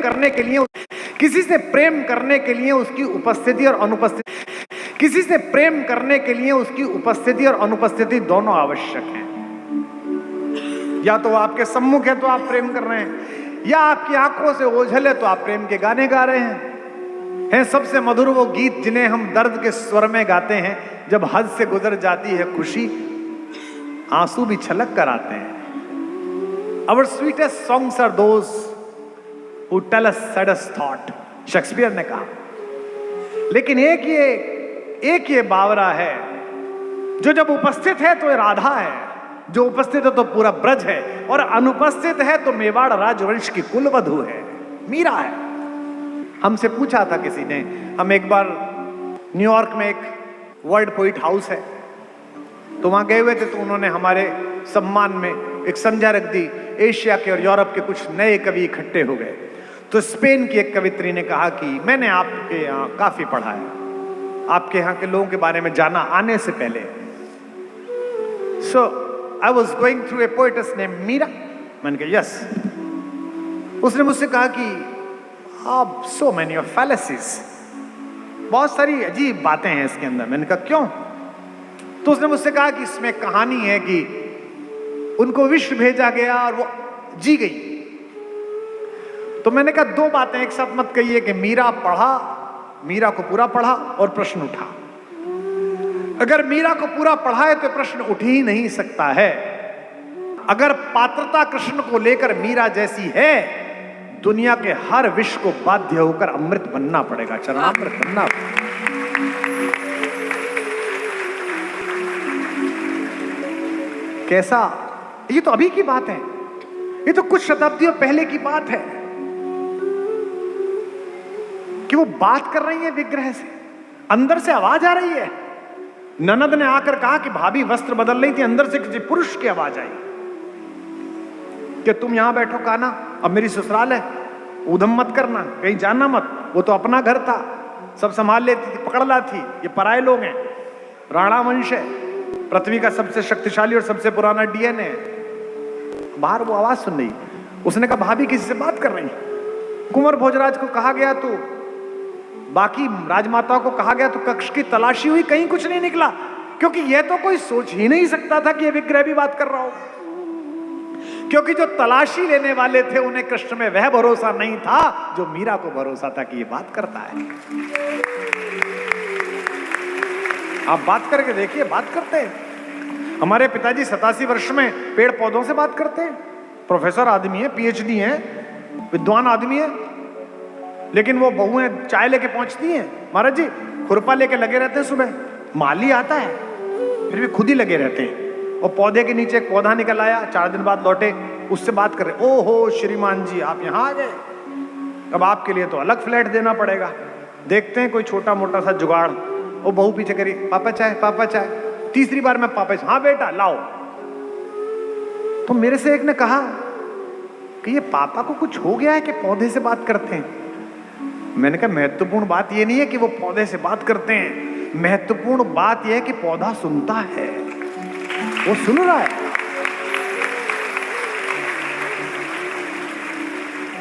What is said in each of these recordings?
करने के लिए, किसी से प्रेम करने के लिए उसकी उपस्थिति और अनुपस्थिति, किसी से प्रेम करने के लिए उसकी उपस्थिति और अनुपस्थिति दोनों आवश्यक हैं। या तो आपके सम्मुख है तो आप प्रेम कर रहे हैं, या आपकी आंखों से ओझल है तो आप प्रेम के गाने गा रहे हैं। सबसे मधुर वो गीत जिन्हें हम दर्द के स्वर में गाते हैं, जब हद से गुजर जाती है खुशी, आंसू भी छलक कर आते हैं। Our sweetest songs are those who tell us saddest thought, Shakespeare ने कहा। लेकिन एक ये बावरा है जो जब उपस्थित है तो राधा है, जो उपस्थित है तो पूरा ब्रज है, और अनुपस्थित है तो मेवाड़ राजवंश की कुलवधू है, मीरा है। हमसे पूछा था किसी ने, हम एक बार न्यूयॉर्क में एक वर्ल्ड पोइट हाउस है तो वहां गए हुए थे, तो उन्होंने हमारे सम्मान में एक संध्या रख दी। एशिया के और यूरोप के कुछ नए कवि इकट्ठे हो गए, तो स्पेन की एक कवित्री ने कहा कि मैंने आपके यहाँ काफी पढ़ा है, आपके यहाँ के लोगों के बारे में जाना आने से पहले। So I was going through a poetess name Meera. मैंने कहा यस। उसने मुझसे कहा कि आप सो मेनी ऑफ फैलेसीज, बहुत सारी अजीब बातें हैं इसके अंदर। मैंने कहा क्यों? तो उसने मुझसे कहा कि इसमें कहानी है कि उनको विश्व भेजा गया और वो जी गई। तो मैंने कहा दो बातें एक साथ मत कहिए कि मीरा को पूरा पढ़ा और प्रश्न उठा। अगर मीरा को पूरा पढ़ा है तो प्रश्न उठ ही नहीं सकता है। अगर पात्रता कृष्ण को लेकर मीरा जैसी है, दुनिया के हर विष को बाध्य होकर अमृत बनना पड़ेगा, चरणामृत बनना पड़ेगा। कैसा? ये तो अभी की बात है, ये तो कुछ शताब्दियों पहले की बात है कि वो बात कर रही है विग्रह से, अंदर से आवाज आ रही है। ननद ने आकर कहा कि भाभी वस्त्र बदल रही थी, अंदर से किसी पुरुष की आवाज आई कि तुम यहां बैठो काना, अब मेरी ससुराल है, उधम मत करना, कहीं जाना मत। वो तो अपना घर था, सब संभाल लेती थी, पकड़ लाती। ये पराये लोग हैं, राणा वंश है, पृथ्वी का सबसे शक्तिशाली और सबसे पुराना डीएनए है। बाहर वो आवाज सुन रही, उसने कहा भाभी किसी से बात कर रही। कुंवर भोजराज को कहा गया, तो बाकी राजमाताओं को कहा गया, तो कक्ष की तलाशी हुई, कहीं कुछ नहीं निकला, क्योंकि यह तो कोई सोच ही नहीं सकता था कि यह विग्रह भी बात कर रहा हो। क्योंकि जो तलाशी लेने वाले थे उन्हें कृष्ण में वह भरोसा नहीं था जो मीरा को भरोसा था कि ये बात करता है। आप बात करके देखिए, बात करते हैं। हमारे पिताजी 87 वर्ष में पेड़ पौधों से बात करते हैं। प्रोफेसर आदमी है, पीएचडी है, विद्वान आदमी है, लेकिन वो बहुएं चाय लेके पहुंचती हैं, महाराज जी खुरपा लेके लगे रहते हैं। सुबह माली आता है, फिर भी खुद ही लगे रहते हैं। और पौधे के नीचे एक पौधा निकल आया, 4 दिन बाद लौटे, उससे बात कर रहे, ओहो श्रीमान जी आप यहाँ आ गए, अब आपके लिए तो अलग फ्लैट देना पड़ेगा। देखते हैं कोई छोटा मोटा सा जुगाड़। वो बहू पीछे करी, पापा चाय, पापा चाय। तीसरी बार मैं पापा, हाँ बेटा लाओ। तो मेरे से एक ने कहा कि ये पापा को कुछ हो गया है कि पौधे से बात करते हैं। मैंने कहा महत्वपूर्ण बात ये नहीं है कि वो पौधे से बात करते हैं, महत्वपूर्ण बात यह है कि पौधा सुनता है, वो सुन रहा है।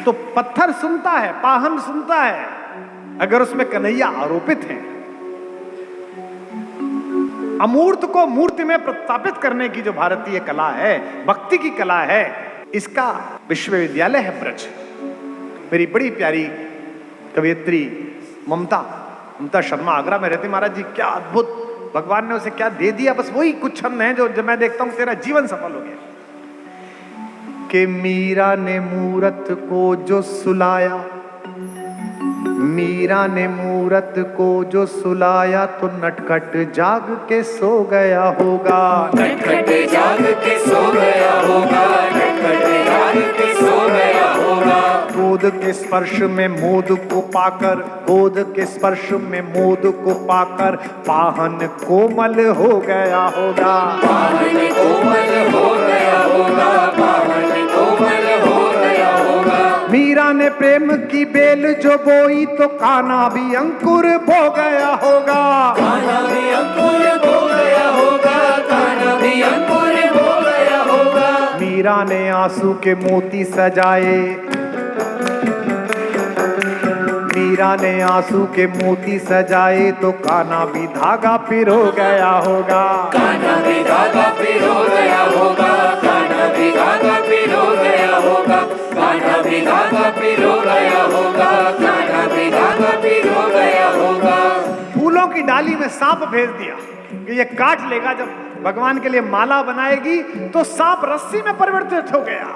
तो पत्थर सुनता है, पाहन सुनता है, अगर उसमें कन्हैया आरोपित है। अमूर्त को मूर्ति में प्रस्थापित करने की जो भारतीय कला है, भक्ति की कला है, इसका विश्वविद्यालय है ब्रज। मेरी बड़ी प्यारी कवियत्री ममता शर्मा आगरा में रहती, महाराज जी क्या अद्भुत भगवान ने उसे क्या दे दिया, बस वही कुछ छंद है जो मैं देखता हूं तेरा जीवन सफल हो गया। कि मीरा ने मूरत को जो सुलाया, मीरा ने मूरत को जो सुलाया, तो नटखट जाग के सो गया होगा, नटखट जाग के सो गया होगा, नटखट जाग के सो गया होगा। गोद के स्पर्श में मोद को पाकर, गोद के स्पर्श में मोद को पाकर, पाहन कोमल हो गया होगा, पाहन कोमल हो गया होगा, पाहन कोमल हो गया होगा। मीरा ने प्रेम की बेल जो बोई, तो कान्हा भी अंकुर बो गया होगा, कान्हा भी अंकुर बो गया होगा, कान्हा भी अंकुर बो गया होगा। मीरा ने आंसू के मोती सजाए, मीरा ने आंसू के मोती सजाए तो कान्हा भी धागा पिरो गया होगा। कान्हा भी धागा पिरो गया होगा, कान्हा भी धागा पिरो गया होगा, कान्हा भी धागा पिरो गया होगा, कान्हा भी धागा पिरो गया होगा। फूलों की डाली में सांप भेज दिया कि ये काट लेगा। जब भगवान के लिए माला बनाएगी तो सांप रस्सी में परिवर्तित हो गया।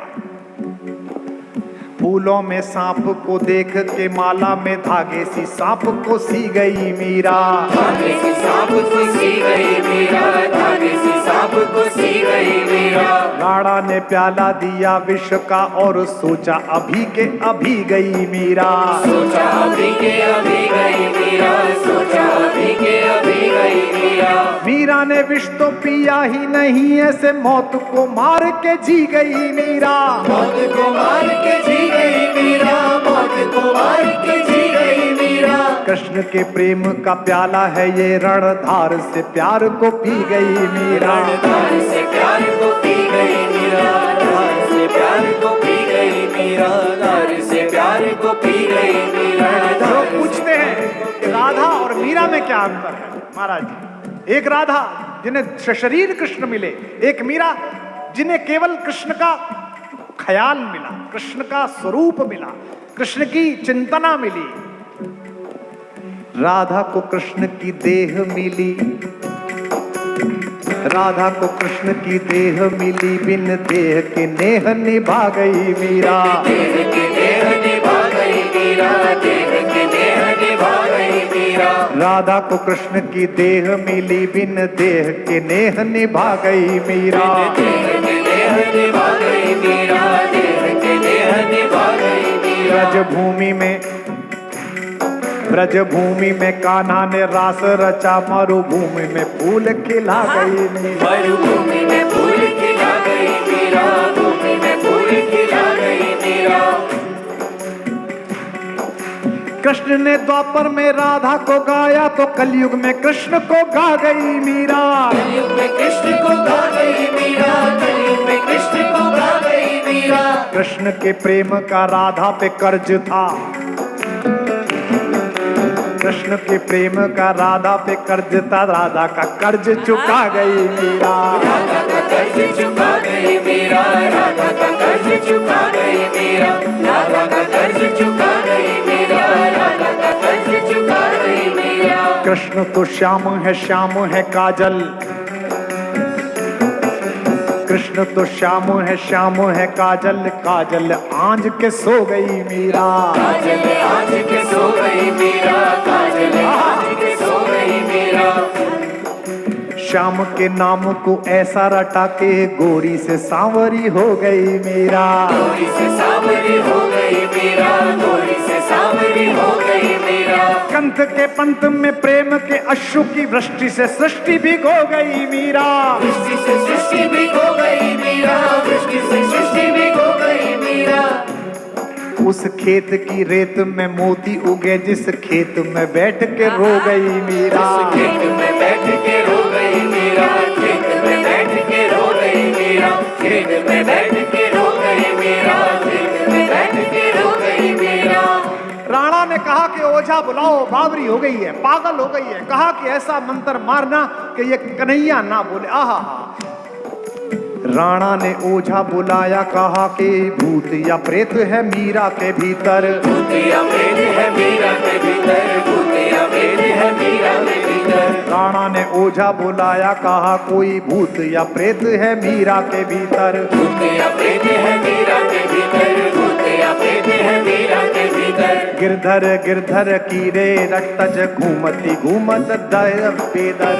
फूलों में सांप को देख के माला में धागे सी सांप को सी गई मीरा। धागे सी सांप को सी गई मीरा, धागे सी सांप को सी गई मीरा। राणा ने प्याला दिया विष का और सोचा अभी के अभी गई मीरा। सोचा अभी के अभी गई मीरा, सोचा अभी के अभी गई मीरा। मीरा ने विष तो पिया ही नहीं, ऐसे मौत को मार के जी गई मीरा। मौत को मार के जी गई मीरा, मौत को मार के जी गई मीरा। कृष्ण के प्रेम का प्याला है ये, रणधार से प्यार को पी गई मीरा। रणधार से प्यार को पी गई मीरा, धार से प्यार को पी गई मीरा, धार से प्यार को पी गई मीरा। लोग पूछते हैं कि राधा और मीरा में क्या अंतर है। महाराज जी, एक राधा जिन्हें शरीर कृष्ण मिले, एक मीरा जिन्हें केवल कृष्ण का ख्याल मिला, कृष्ण का स्वरूप मिला, कृष्ण की चिंतना मिली। राधा को कृष्ण की देह मिली, राधा को कृष्ण की देह मिली, बिन देह के नेह निभा गई मीरा। देह के नेह निभा गई मीरा, देह के नेह निभा गई मीरा। राधा को कृष्ण की देह मिली, बिन देह के नेह निभा गई मीरा। देह के नेह निभा गई मीरा, देह के नेह निभा गई मीरा। ब्रजभूमि में कान्हा ने रास रचा, मरुभूमि में फूल खिला गई मीरा। मरुभूमि में फूल खिला गई मीरा, भूमि में फूल खिला गई मीरा। कृष्ण ने द्वापर में राधा को गाया तो कलयुग में कृष्ण को गा गई मीरा। कलयुग में कृष्ण को गा गई मीरा, कलयुग में कृष्ण को गा गई मीरा। कृष्ण के प्रेम का राधा पे कर्ज था, कृष्ण के प्रेम का राधा पे कर्ज था, राधा का कर्ज चुका गई मीरा। राधा का कर्ज चुका गई मीरा, राधा का कर्ज चुका गई मीरा, राधा का कर्ज चुका गई मीरा, राधा का कर्ज चुका गई मीरा। कृष्ण तो श्याम है काजल, कृष्ण तो श्याम है काजल, काजल आंज के सो गई मीरा। काजल आज के सो गई मीरा, काजल आज के सो गई मीरा। श्याम के नाम को ऐसा रटा के गोरी से सांवरी हो गई मीरा। गोरी से सांवरी हो गई मीरा, गोरी से सांवरी हो गई मीरा। कंठ के पंथ में प्रेम के अश्रु की वृष्टि से सृष्टि भी खो गई मीरा। वृष्टि से सृष्टि भी खो गई मीरा, वृष्टि से सृष्टि भी खो गई मीरा। उस खेत की रेत में मोती उगे, जिस खेत में बैठ के रो गई मीरा। उस खेत में बैठ के रो गई मीरा, खेत में बैठ के रो गई मीरा, खेत में बैठ के रो गई मीरा, खेत में बैठ के रो गई मीरा। राणा ने कहा कि ओझा बुलाओ, बावरी हो गई है, पागल हो गई है। कहा कि ऐसा मंत्र मारना कि ये कन्हैया ना बोले। आहा हा। राणा ने ओझा बुलाया, कहा कि भूत या प्रेत है मीरा के भीतर। भूत या प्रेत है मीरा के भीतर, भूत या प्रेत है मीरा के भीतर। राणा ने ओझा बुलाया, कहा कोई भूत या प्रेत है मीरा के भीतर। भूत या प्रेत है मीरा के भीतर, भूत या प्रेत है मीरा के भीतर। गिरधर कीरे रक्तज घूमती घूमत दर बेदर।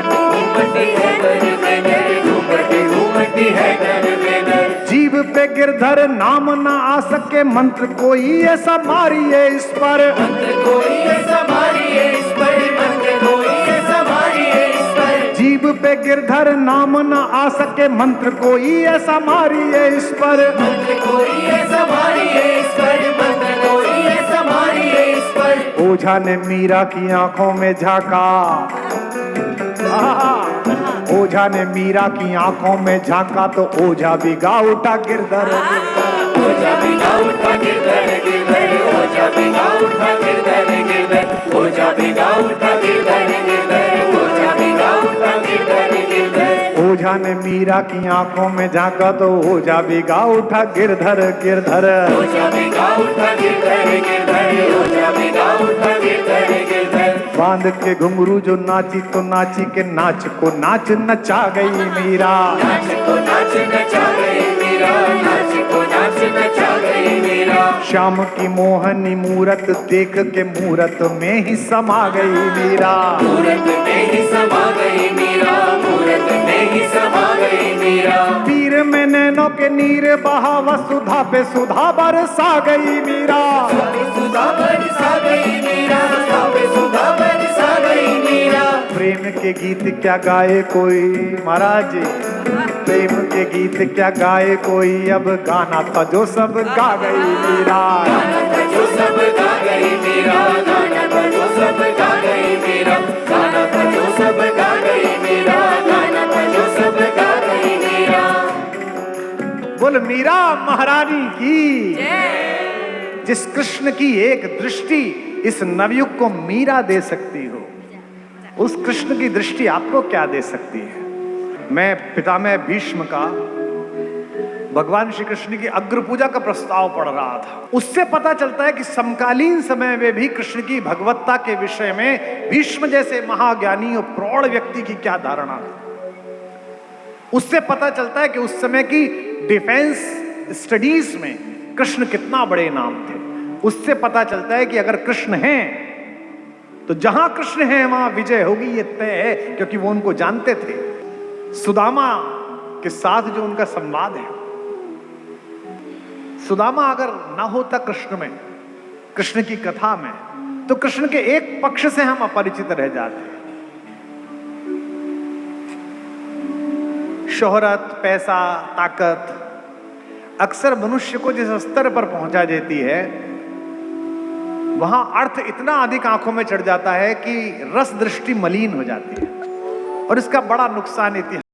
घूमती है दर बेदर, घूमती है दर बेदर। जीव पे गिरधर नाम ना आ सके, मंत्र कोई ऐसा मारिए इस पर। मंत्र कोई ऐसा मारिए इस पर, मंत्र कोई ऐसा मारिए इस पर। जीव पे गिरधर नाम ना आ सके, मंत्र कोई ऐसा मारिए इस पर। मंत्र कोई ऐसा मारिए इस पर, मंत्र कोई ऐसा मारिए इस पर। ओझा ने मीरा की आंखों में झांका, ओझा ने मीरा की आंखों में झांका तो ओझा भी गा उठा गिरधर। ओझा भी गा उठा गिरधर, गिरधर ओझा ओझा भिगा उठा गिरधर गिरधर, ओझा भिगा उठा गिरधर गिरधर, ओझा भिगा उठा गिरधर गिरधर। ओझा ने मीरा की आंखों में झांका तो ओझा भिगा उठा गिरधर गिरधर, ओझा भिगा उठा गिरधर गिरधर, ओझा भिगा उठा गिरधर गिरधर। बांध के घुंघरू जो नाची तो नाची के नाच को नाच नचा गई मीरा, नाच को नाच नचा गई मीरा, नाच को नाच नचा गई मीरा। श्याम की मोहनी मूरत देख के मूरत में ही समा गई मीरा, मूरत में ही समा गई मीरा, मूरत में ही समा गई मीरा। पीर में नैनों के नीर बहा वसुधा पे सुधा बरसा गई मीरा, सुधा बरसा गई मीरा, सुधा बरसा गई मीरा। प्रेम के गीत क्या गाए कोई, महाराज जी प्रेम के गीत क्या गाए कोई, अब गाना था जो सब गा गई मीरा, गाना था जो सब गा गई मीरा, गाना था जो सब गा गई मीरा, गाना था जो सब गा गई मीरा, गाना था जो सब गा गई मीरा। बोल मीरा महारानी की, जिस कृष्ण की एक दृष्टि इस नवयुग को मीरा दे सकती हो, उस कृष्ण की दृष्टि आपको क्या दे सकती है। मैं पितामह भीष्म का भगवान श्री कृष्ण की अग्र पूजा का प्रस्ताव पढ़ रहा था। उससे पता चलता है कि समकालीन समय में भी कृष्ण की भगवत्ता के विषय में भीष्म जैसे महाज्ञानी और प्रौढ़ व्यक्ति की क्या धारणा थी। उससे पता चलता है कि उस समय की डिफेंस स्टडीज में कृष्ण कितना बड़े नाम थे। उससे पता चलता है कि अगर कृष्ण हैं तो जहां कृष्ण है वहां विजय होगी, ये तय है, क्योंकि वो उनको जानते थे। सुदामा के साथ जो उनका संवाद है, सुदामा अगर ना होता कृष्ण में, कृष्ण की कथा में, तो कृष्ण के एक पक्ष से हम अपरिचित रह जाते। शोहरत, पैसा, ताकत अक्सर मनुष्य को जिस स्तर पर पहुंचा देती है, वहां अर्थ इतना अधिक आंखों में चढ़ जाता है कि रस दृष्टि मलिन हो जाती है, और इसका बड़ा नुकसान इतिहास